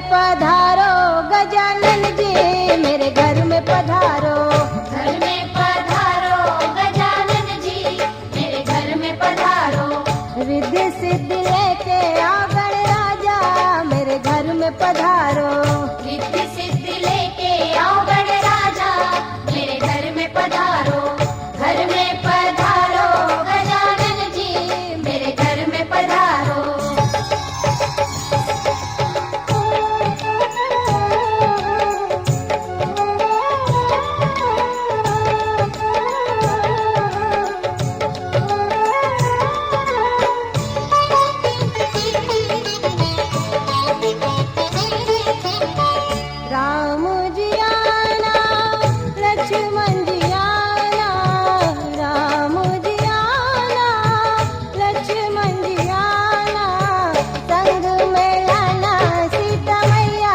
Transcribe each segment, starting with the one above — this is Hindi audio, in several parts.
पधारो गजानन जी, मेरे घर में पधारो। घर में पधारो गजानन जी, मेरे घर में पधारो। रिद्धि सिद्धि लेके आओ गणराजा, मेरे घर में पधारो। रिद्धि सिद्धि लेके आओ गणराजा, मेरे घर में पधारो। घर में पधारो गजानन जी, मेरे घर में पधारो। राम जी आना, लक्ष्मण जी आना, राम जी आना, लक्ष्मण जी आना, संग में लाना सीता मैया,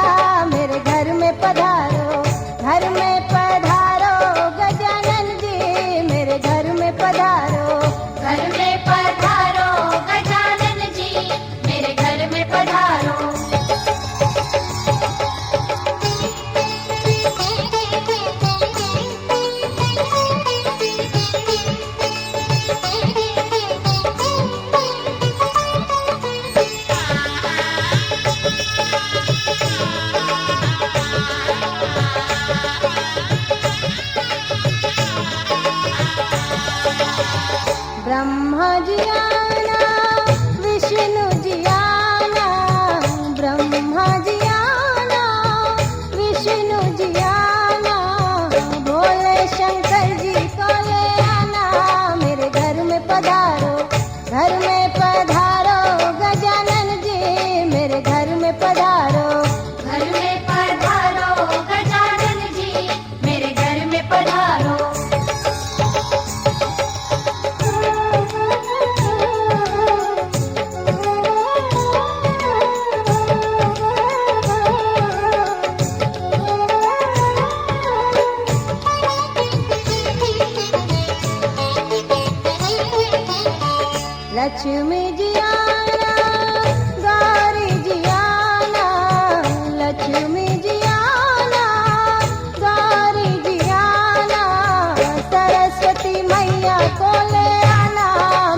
मेरे घर में पधारो। घर में पधारो गजानन जी, मेरे घर में पधारो। घर में पधारो गजानन जी, मेरे घर में पधारो। ब्रह्मा जी आना, विष्णु जी आना, ब्रह्मा जी आना, विष्णु जी आना, भोले शंकर जी को ले आना, मेरे घर में पधारो। घर में पधारो गजानन जी, मेरे घर में पधारो। घर में पधारो गजानन जी, मेरे घर में पधारो। लक्ष्मी जी आना, गौरी जी आना, लक्ष्मी जी आना, गौरी जी आना, सरस्वती मैया को ले आना,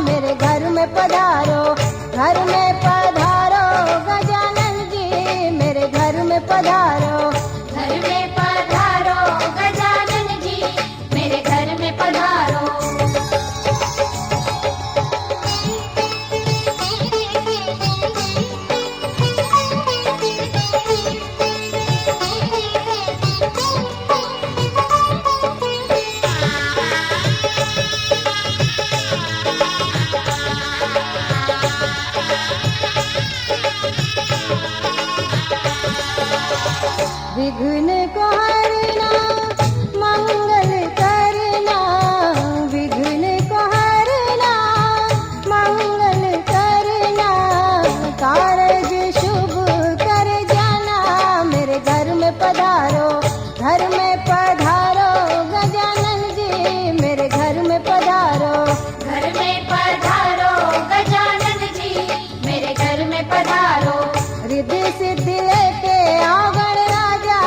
मेरे घर में पधारो। घर में पधारो गजानन जी, मेरे घर में पधारो। घर में पधारो गजानन जी, मेरे घर में पधारो। विघ्न को हरना, मंगल करना, विघ्न को हरना, मंगल करना, कारज शुभ कर जाना, मेरे घर में पधारो। घर में पधारो गजानन जी, मेरे घर में पधारो। घर में पधारो गजानन जी, मेरे घर में पधारो। रिद्धि सिद्धि लेके आओ गणराजा,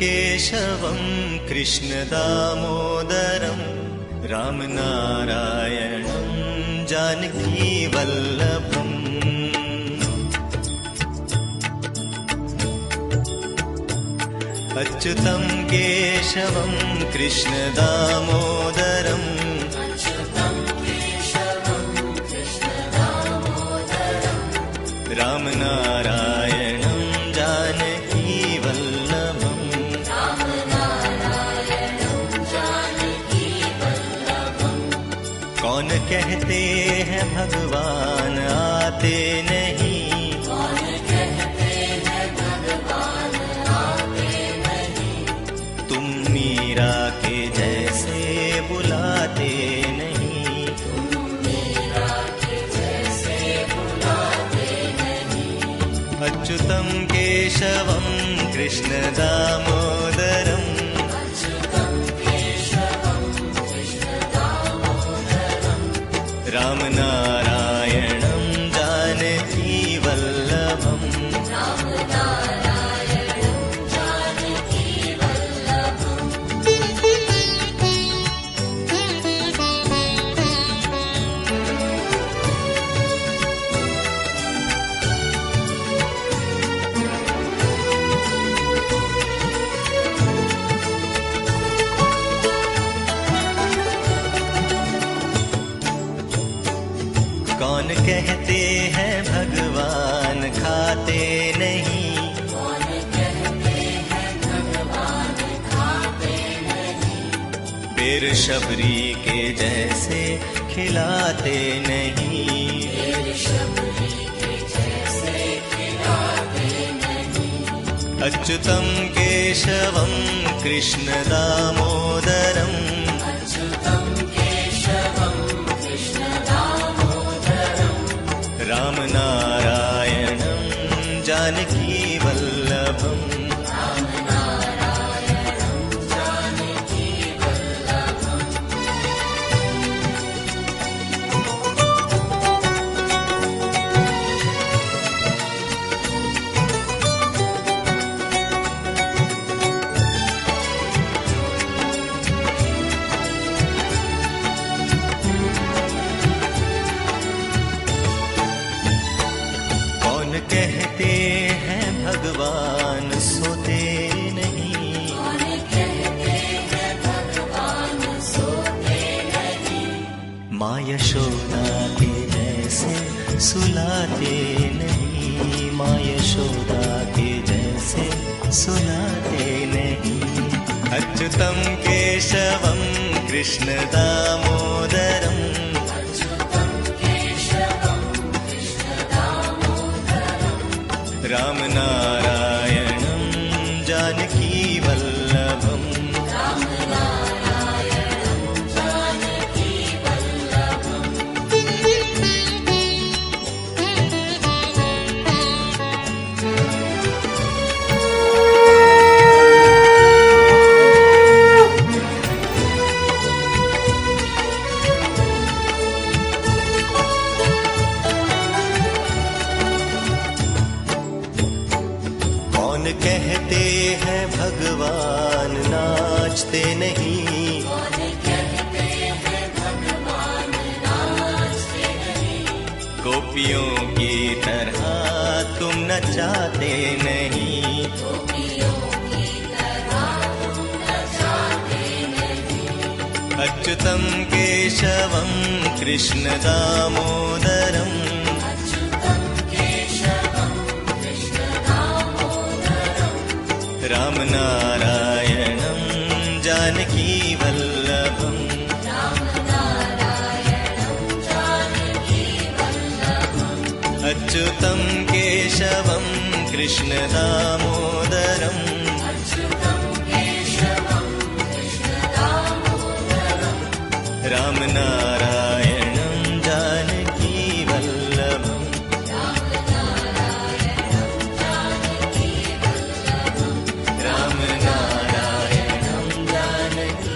केशवं कृष्णदामोदरं रामनारायणं जानकीवल्लभम् अच्युतं केशवं कृष्णदामोदरं रामनारायणं जानकीवल्लभम् कौन कहते हैं भगवान आते नहीं, तुम मीरा के जैसे बुलाते नहीं, अच्युतं केशवं कृष्णदामोदरम् रामनारायणं जानकीवल्लभम् कौन कहते हैं भगवान खाते नहीं, बेर शबरी के जैसे खिलाते नहीं, अच्युतं केशवं कृष्णदामोदरम् रामनारायणं जानकीवल्लभम् कहते हैं भगवान सोते नहीं, माँ यशोदा के जैसे सुलाते नहीं, माँ यशोदा के जैसे सुलाते नहीं, अच्युतं केशवं कृष्णदामोदरम् रामनारायणं जानकीवल्लभम् कहते हैं भगवान नाचते नहीं, गोपियों की तरह तुम नचाते नहीं, अच्युतं केशवं कृष्णदामोदरम् रामनारायणं जानकीवल्लभम् अच्युतं केशवं कृष्णदामोदरम् रामनारायणं जानकीवल्लभम् रामनारायणं जानकी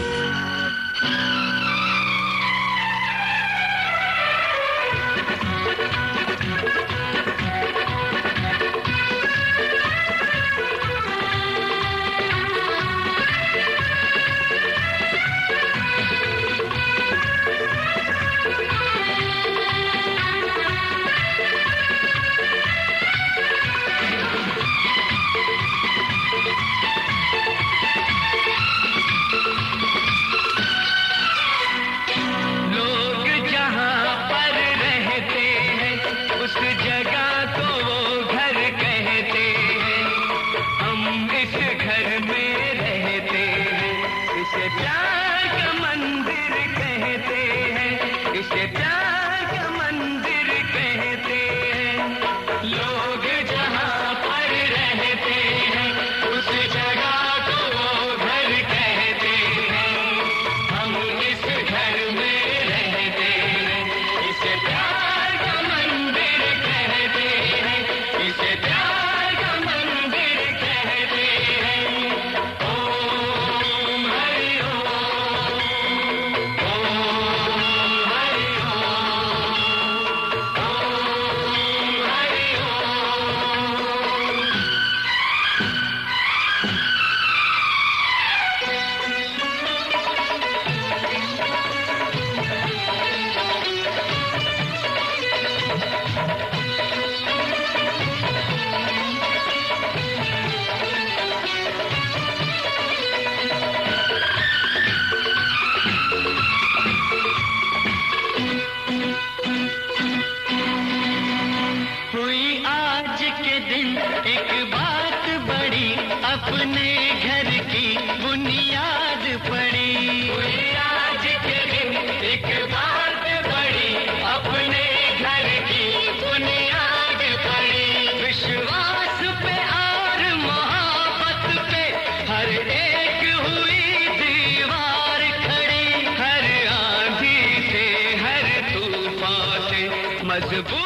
मजबूर।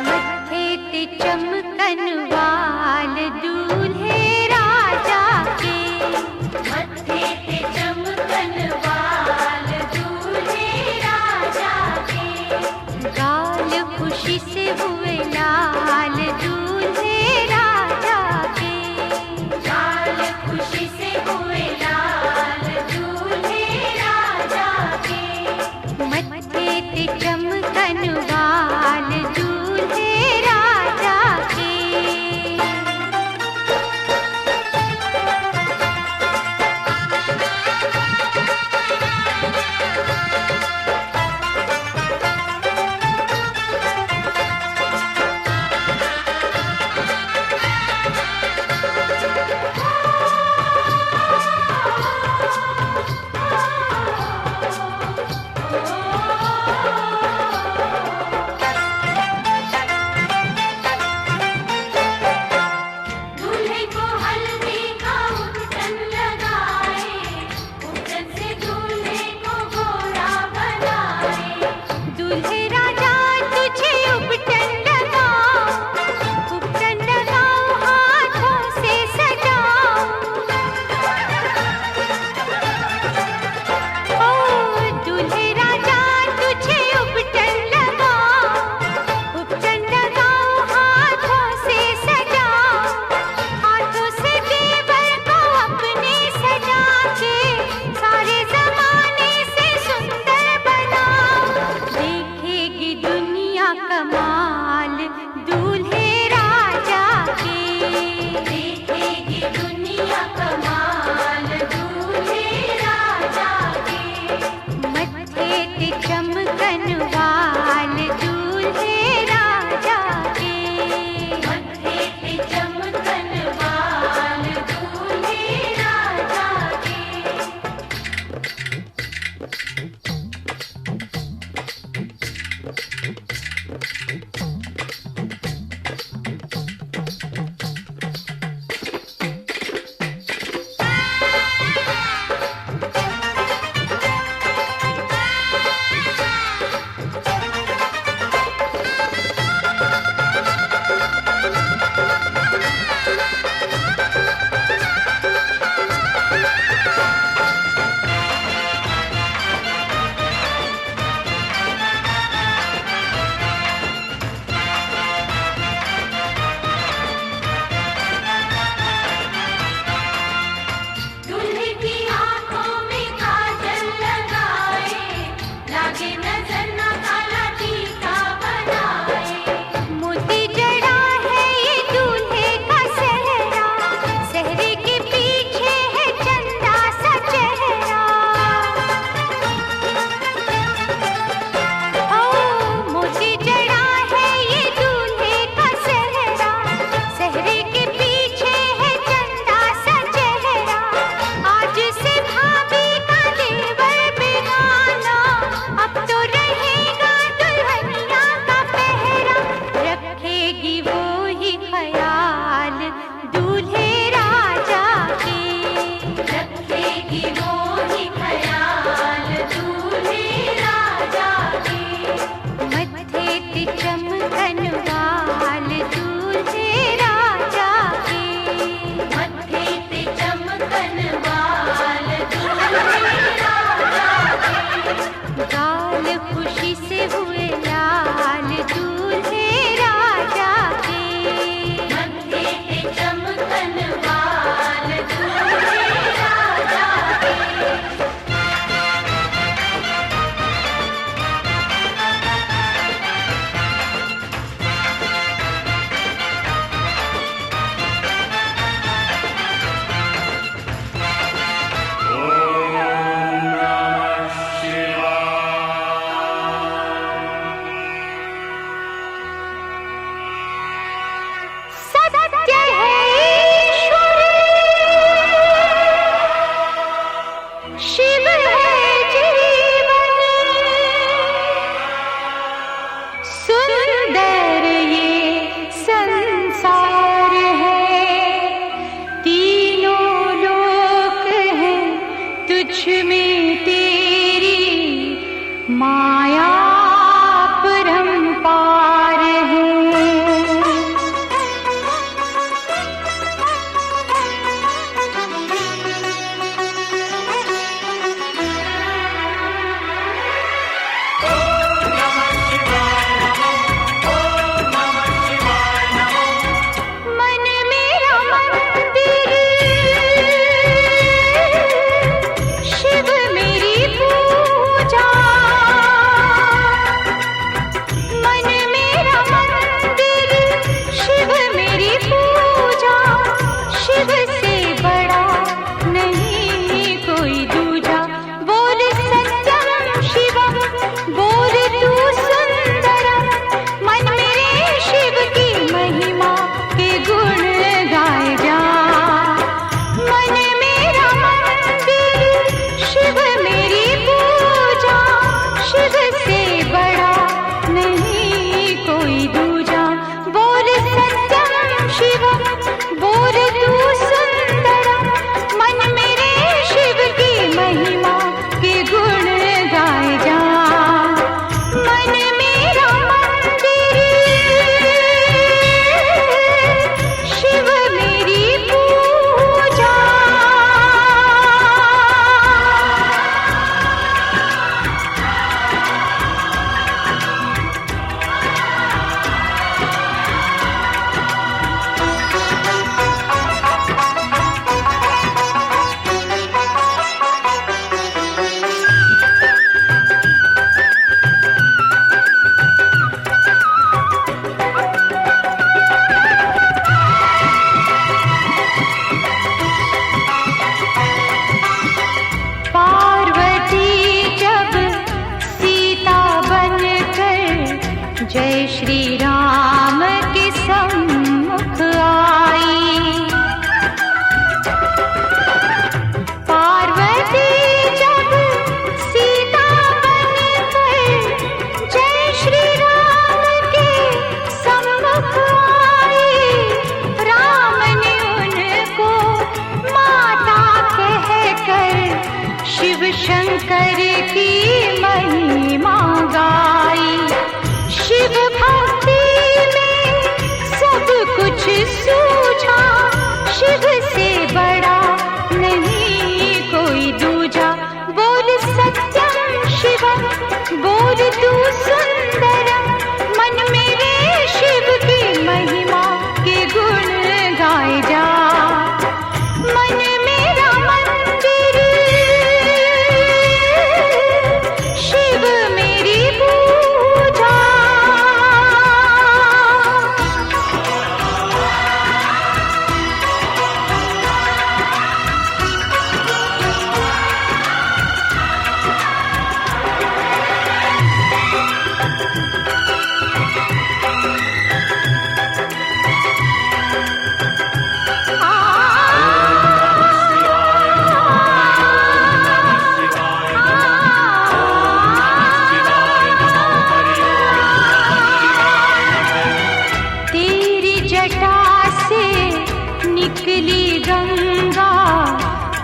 मत्थे ते चमकन वाल दूल्हे राजा के, मत्थे ते चमकन वाल दूल्हे राजा के, गाल खुशी से हुए लाल दूल्हे राजा के, गाल खुशी से हुए लाल दूल्हे राजा के, मत्थे ते चमकन वाल दूल्हे राजा के।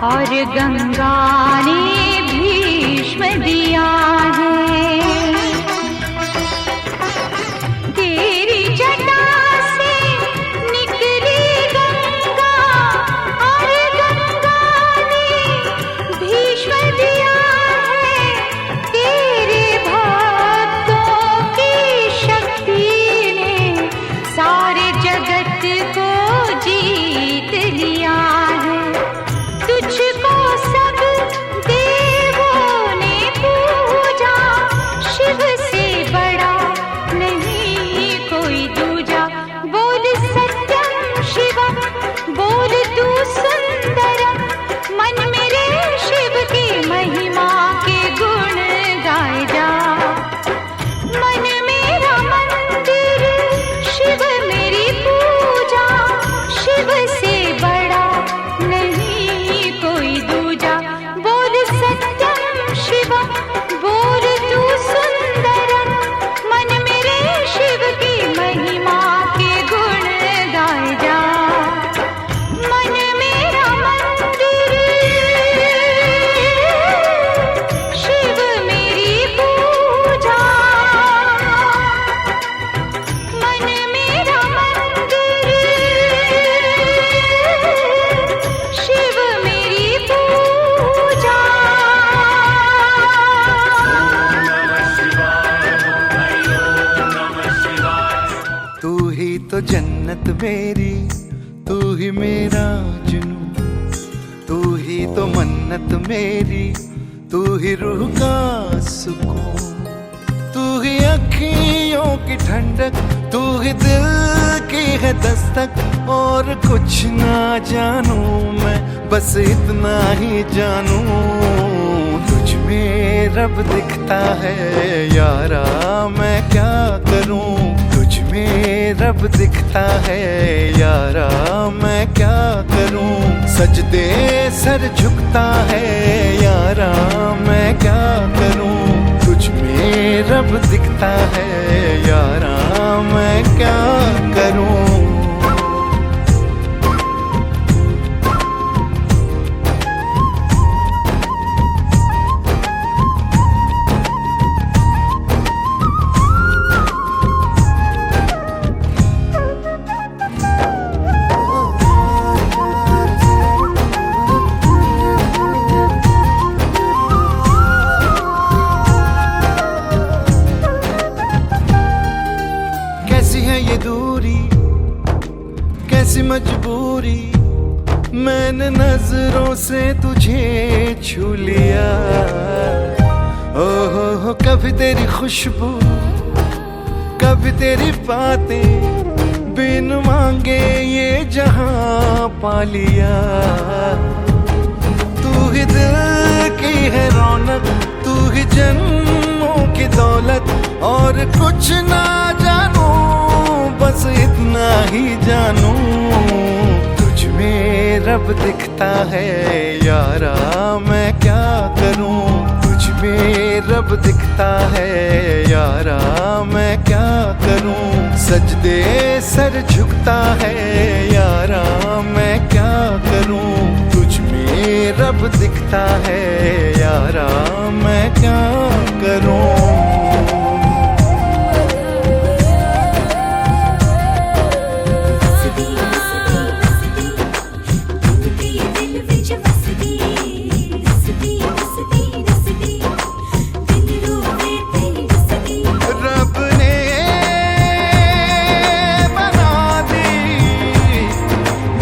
और गंगा ने भीष्म दिया है। तेरी जटा से निकली गंगा और गंगा ने भीष्म दिया है। तेरे भक्तों की शक्ति ने सारे जगत को जीत लिया है। तुझको सब देवों ने पूजा, शिव से बड़ा नहीं कोई दूजा। बोल सत्यम शिवम, बोल तू सुंदरम, मन मेरे शिव की महिमा के गुण गाए जा। मन मेरा मंदिर, शिव मेरी पूजा, शिव से बड़ा नहीं कोई दूजा। बोल सत्यम शिवम, बोल तू सुंदरम, मन मेरे शिव की महिमा के गुण गाए जा। मन मेरा मंदिर, शिव मेरी पूजा, मन मेरा मंदिर, शिव मेरी पूजा। तू ही तो जन्नत मेरी, तू ही मेरा जुनून, तू ही तो मन्नत मेरी, तू ही रूह का सुकून। तू ही अखियों की ठंडक, तू ही दिल की है दस्तक। और कुछ ना जानू मैं, बस इतना ही जानू, तुझ में रब दिखता है यारा, मैं क्या करूं। तुझ में रब दिखता है यारा, मैं क्या करूं। सजदे सर झुकता है यारा, मैं क्या करूं। तुझ में रब दिखता है यारा, मैं क्या करूं। कैसी है ये दूरी, कैसी मजबूरी, मैंने नजरों से तुझे छू लिया। ओहो कभी तेरी खुशबू, कभी तेरी बातें, बिन मांगे ये जहां पा लिया। तू ही दिल की है रौनक, तू ही जन्मों की दौलत। और कुछ ना जानू, बस इतना ही जानू, तुझ में रब दिखता है यारा, मैं क्या करूं। तुझ में रब दिखता है यारा, मैं क्या करूं। सजदे सर झुकता है यारा, मैं क्या करूं। तुझ में रब दिखता है यारा, मैं क्या करूं। रब ने बना दी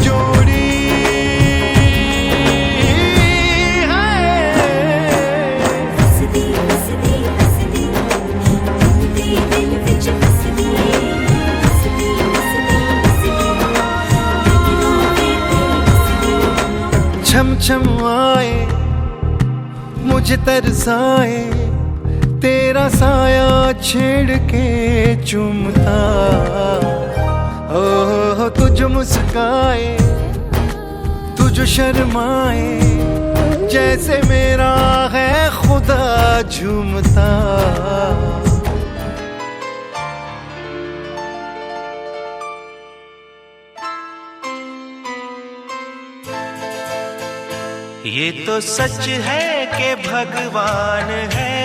जोड़ी है। छम छम आए मुझे तरसाए, तेरा साया छेड़ के चूमता। ओह तुझ मुस्काए, तुझ शर्माए, जैसे मेरा है खुदा झूमता। ये तो सच है कि भगवान है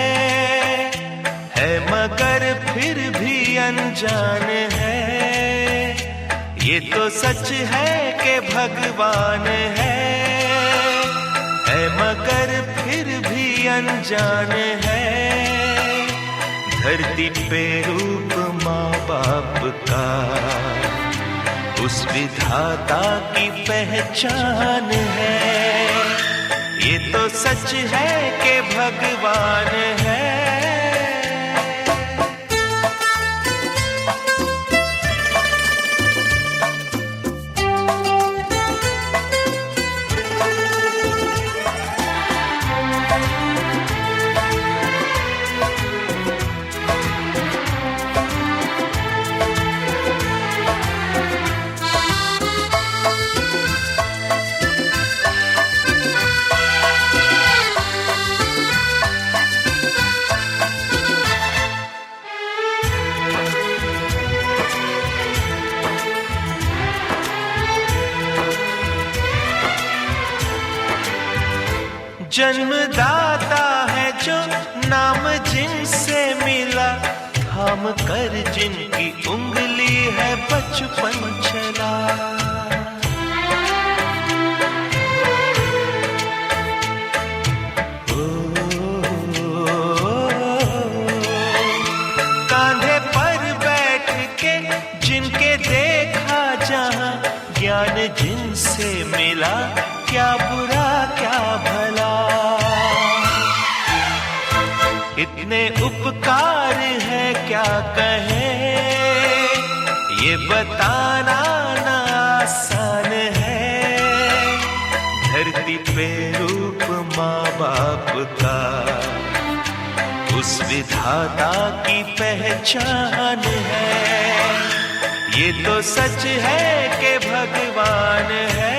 मगर फिर भी अनजान है। ये तो सच है कि भगवान है मगर फिर भी अनजान है। धरती पे रूप माँ बाप का उस विधाता की पहचान है। ये तो सच है कि भगवान है। जन्मदाता है जो नाम जिनसे मिला, थाम कर जिनकी उंगली है बचपन चला। कांधे पर बैठ के जिनके देखा जहां, ज्ञान जिनसे मिला, क्या बुरा क्या भला। इतने उपकार है क्या कहें, ये बताना ना आसान है। धरती पे रूप माँ बाप का उस विधाता की पहचान है। ये तो सच है कि भगवान है।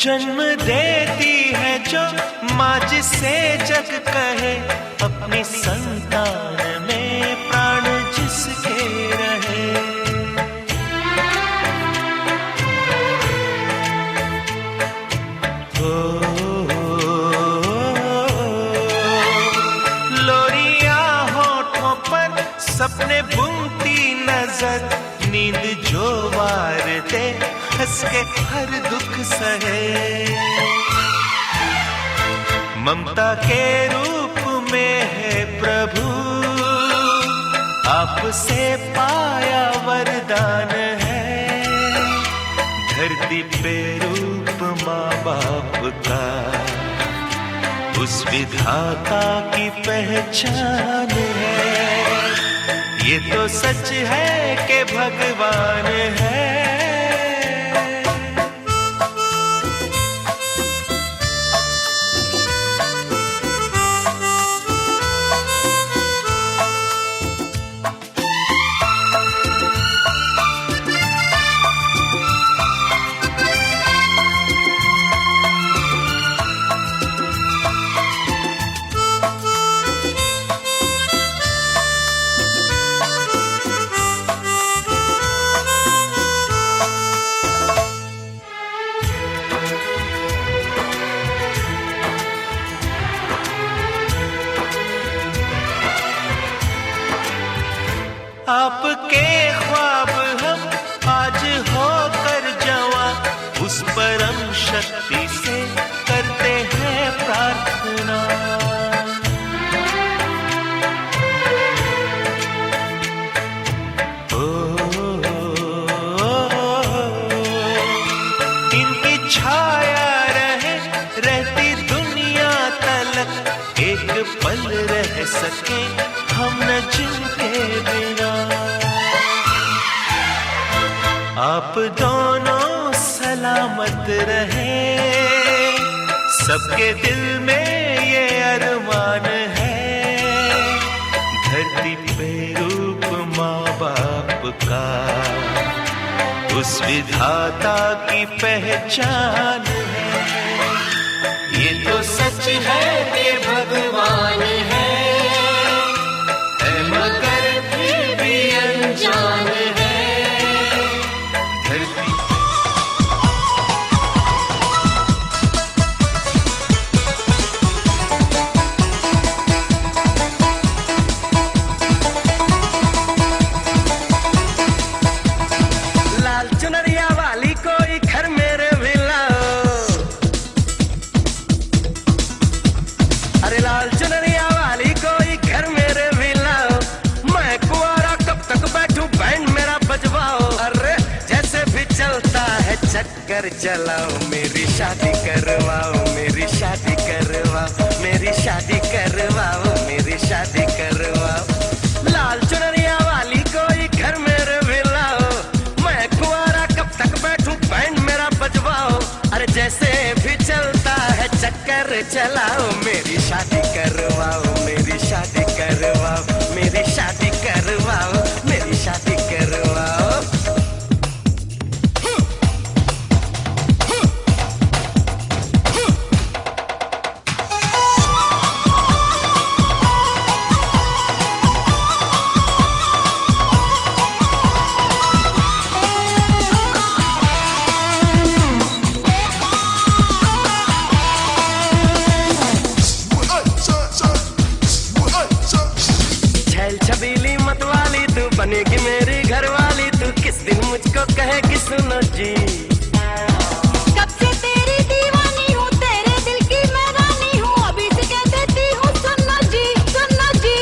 जन्म देती है जो माँ जिसे जग कहे, अपनी संतान में प्राण जिसके रहे। लोरिया होठों पर सपने बुनती नजर, नींद जो वार दे हंस के हर दुख सहे। ममता के रूप में है प्रभु, आपसे पाया वरदान है। धरती पे रूप माँ बाप का उस विधाता की पहचान है। ये तो सच है कि भगवान है। आपके ख्वाब हम आज होकर जवां, उस परम शक्ति से करते हैं प्रार्थना। इनकी छाया रहे रहती दुनिया तलक, एक पल रह सके हम न जिनके बिना। आप दोनों सलामत रहे, सबके दिल में ये अरमान है। धरती पे रूप माँ बाप का उस विधाता की पहचान है। ये तो सच है कि भगवान है मगर फिर भी अनजान है। धरती लाल चुनरिया वाली कोई घर मेरे भी लाओ। अरे लाल चुनरिया वाली कोई घर मेरे भी लाओ। मैं कुंवारा कब तक बैठूं बैंड मेरा बजवाओ। अरे जैसे भी चलता है चक्कर चलाओ। मेरी शादी करवाओ, मेरी शादी करवाओ, मेरी शादी करवाओ, मेरी शादी करवाओ। लाल चुनरिया वाली कोई घर मेरे भी लाओ। मैं कुंवारा कब तक बैठूं बैंड मेरा बजवाओ। अरे जैसे भी चलता है चक्कर चलाओ। मेरी शादी करवाओ, मेरी शादी करवाओ, मेरी शादी करवाओ, मेरी शादी करवाओ। छैल छबीली मतवाली तू बनेगी मेरी घरवाली। तू किस दिन मुझको कहेगी सुनो जी। कब से तेरी दीवानी हूँ, तेरे दिल की मैं रानी हूँ। अभी से कह देती हूँ सुनो जी, सुनो जी।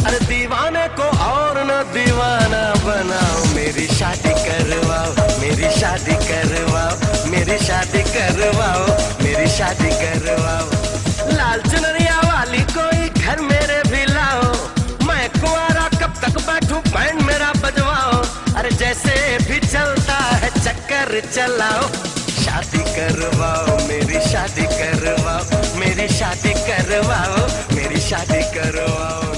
अरे दीवाने को और न दीवाना बनाओ। मेरी शादी करवाओ, मेरी शादी करवाओ, मेरी शादी करवाओ, मेरी शादी करवाओ। लाल चुनरिया वाली कोई घर मेरे भी लाओ। मैं कुंवारा कब तक बैठूं बैंड मेरा बजवाओ। अरे जैसे भी चलता है चक्कर चलाओ। शादी करवाओ, मेरी शादी करवाओ, मेरी शादी करवाओ, मेरी शादी करवाओ।